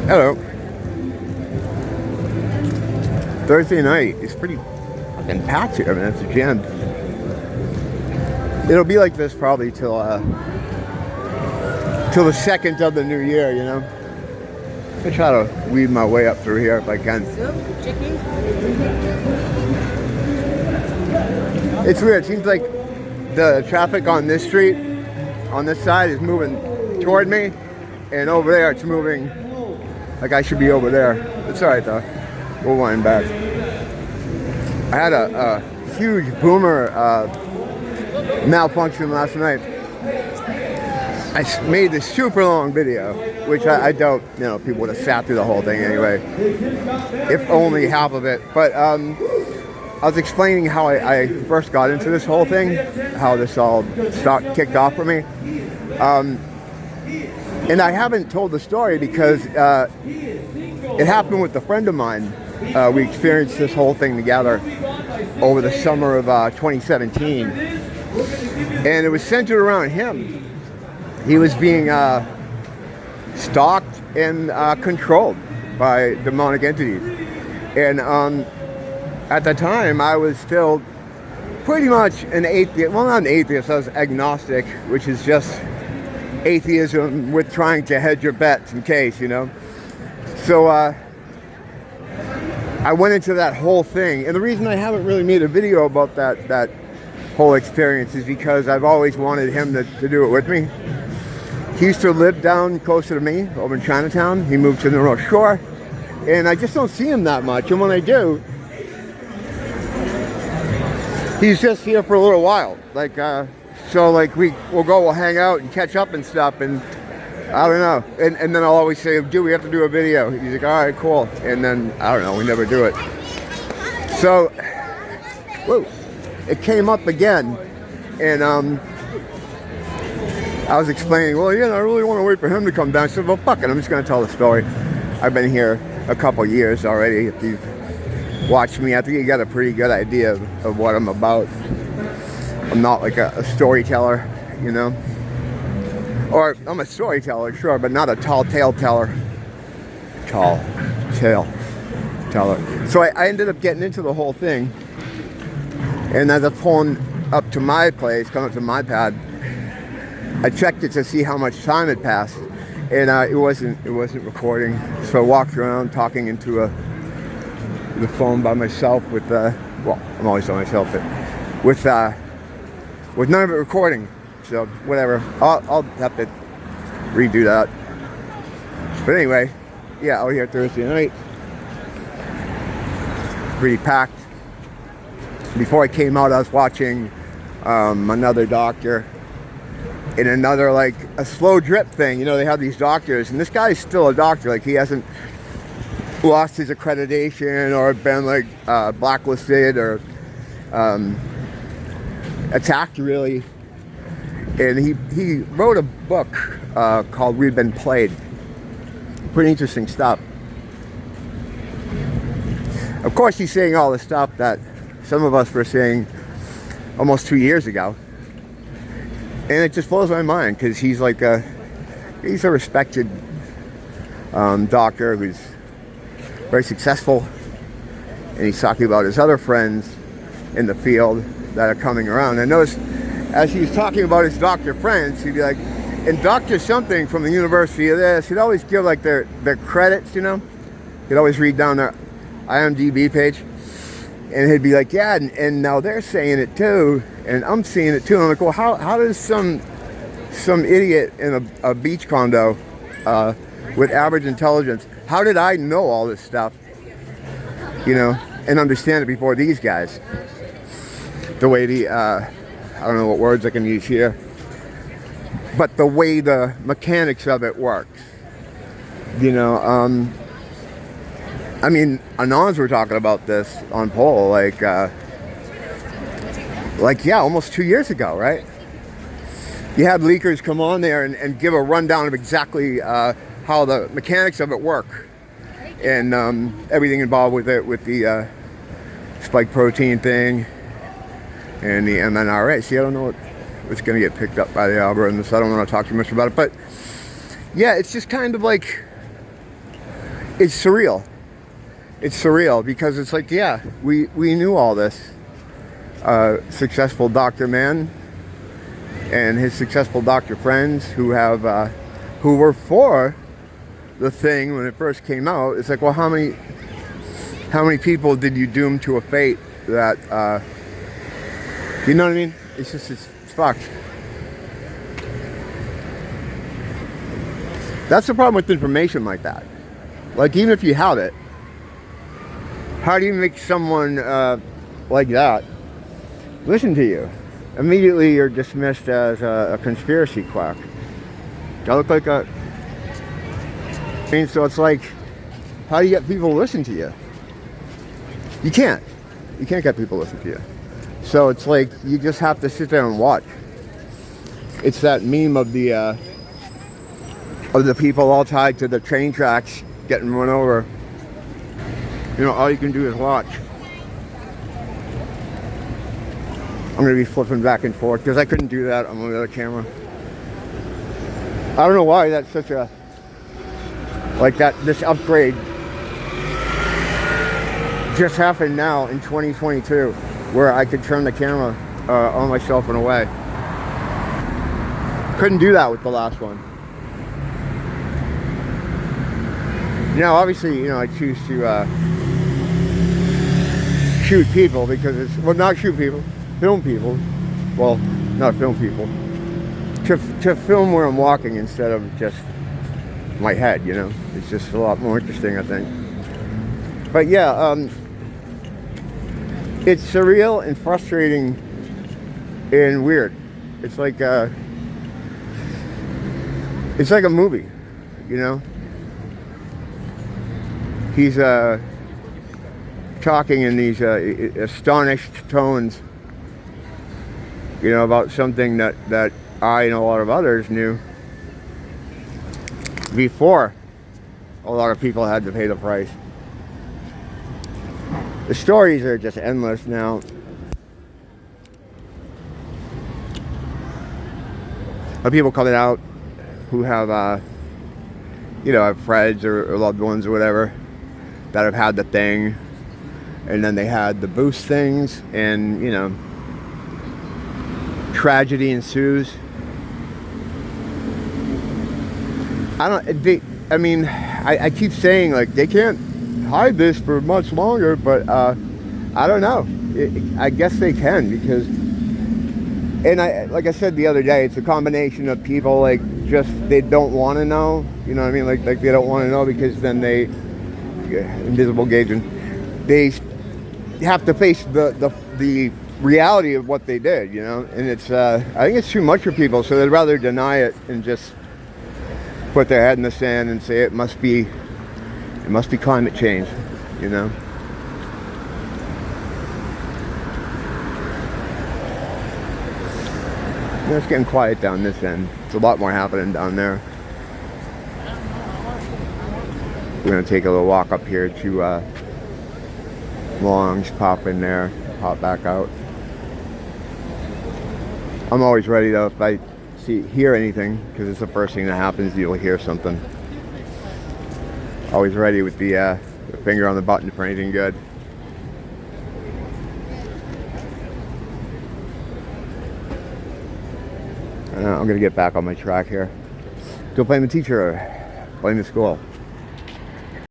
Hello. Thursday night. It's pretty fucking packed here, man. It's jammed. It'll be like this probably till the 2nd of the new year, you know. I try to weave my way up through here if I can. It's weird. It seems like the traffic on this street, on this side, is moving toward me, and over there it's moving like I should be over there. It's all right though. We'll wind back. I had a huge boomer malfunction last night. I made this super long video, which I doubt, you know, people would have sat through the whole thing anyway, if only half of it. But I was explaining how I first got into this whole thing, how this all kicked off for me. And I haven't told the story because it happened with a friend of mine. We experienced this whole thing together over the summer of 2017. And it was centered around him. He was being stalked and controlled by demonic entities. And at the time, I was still pretty much an atheist. Well, not an atheist, I was agnostic, which is just atheism with trying to hedge your bets in case, you know. So I went into that whole thing. And the reason I haven't really made a video about that whole experience is because I've always wanted him to do it with me. He used to live down closer to me, over in Chinatown. He moved to the North Shore, and I just don't see him that much. And when I do, he's just here for a little while. Like, so like we'll hang out and catch up and stuff, and I don't know. And then I'll always say, dude, we have to do a video. He's like, all right, cool. And then, I don't know, we never do it. So, whoa, it came up again, and I was explaining, well, yeah, I really want to wait for him to come down. I said, well, fuck it, I'm just going to tell the story. I've been here a couple years already. If you've watched me, I think you got a pretty good idea of what I'm about. I'm not like a storyteller, you know? Or, I'm a storyteller, sure, but not a tall tale teller. Tall tale teller. So I ended up getting into the whole thing. And as I was pulling up to my place, coming up to my pad, I checked it to see how much time had passed, and it wasn't recording. So I walked around talking into the phone by myself with well, I'm always by myself, but with none of it recording. So whatever, I'll have to redo that. But anyway, yeah, out here Thursday night, pretty packed. Before I came out, I was watching another doctor in another, like, a slow drip thing. You know, they have these doctors, and this guy's still a doctor. Like, he hasn't lost his accreditation or been, like, blacklisted or attacked, really. And he wrote a book called We've Been Played. Pretty interesting stuff. Of course, he's saying all the stuff that some of us were saying almost 2 years ago. And it just blows my mind, because he's like he's a respected doctor who's very successful, and he's talking about his other friends in the field that are coming around. I noticed as he was talking about his doctor friends, he'd be like, and Dr. something from the University of this, he'd always give like their credits, you know. He'd always read down their IMDb page, and he'd be like, yeah, and now they're saying it too, and I'm seeing it too. And I'm like, well, how does some idiot in a beach condo with average intelligence, how did I know all this stuff, you know, and understand it before these guys? The way I don't know what words I can use here, but the way the mechanics of it works, you know. I mean, Anons were talking about this on poll, like yeah, almost 2 years ago, right? You had leakers come on there and give a rundown of exactly how the mechanics of it work, and everything involved with it, with the spike protein thing and the MNRA. See, I don't know what's going to get picked up by the algorithm, so I don't want to talk too much about it. But yeah, it's just kind of like, it's surreal. It's surreal because it's like, yeah, we knew all this. Successful doctor man and his successful doctor friends who have who were for the thing when it first came out. It's like, well, how many people did you doom to a fate that you know what I mean? It's just it's fucked. That's the problem with information like that. Like, even if you have it, how do you make someone like that listen to you? Immediately you're dismissed as a conspiracy quack. I look like a... I mean, so it's like, how do you get people to listen to you? You can't. You can't get people to listen to you. So it's like, you just have to sit there and watch. It's that meme of the people all tied to the train tracks getting run over. You know, all you can do is watch. I'm going to be flipping back and forth because I couldn't do that on the other camera. I don't know why that's such a... Like that, this upgrade just happened now in 2022 where I could turn the camera on myself and away. Couldn't do that with the last one. Now, obviously, you know, I choose to shoot people because it's, well, not shoot people, film people. Well, not film people. To film where I'm walking instead of just my head, you know. It's just a lot more interesting, I think. But yeah, it's surreal and frustrating and weird. It's like a movie, you know. He's talking in these astonished tones, you know, about something that I and a lot of others knew before a lot of people had to pay the price. The stories are just endless now. Of people coming out who have, you know, have friends or loved ones or whatever that have had the thing, and then they had the boost things, and, you know, tragedy ensues. I keep saying, like, they can't hide this for much longer, but I don't know. I guess they can, because, and like I said the other day, it's a combination of people, like, just, they don't want to know, you know what I mean? Like they don't want to know because then they, invisible gauging, they have to face the reality of what they did, you know? And it's, I think it's too much for people, so they'd rather deny it and just put their head in the sand and say it must be climate change, you know? It's getting quiet down this end. It's a lot more happening down there. We're gonna take a little walk up here to Long's, pop in there, pop back out. I'm always ready though if I hear anything, because it's the first thing that happens. You'll hear something. Always ready with the finger on the button for anything good. I'm gonna get back on my track here. Go blame the teacher or blame the school.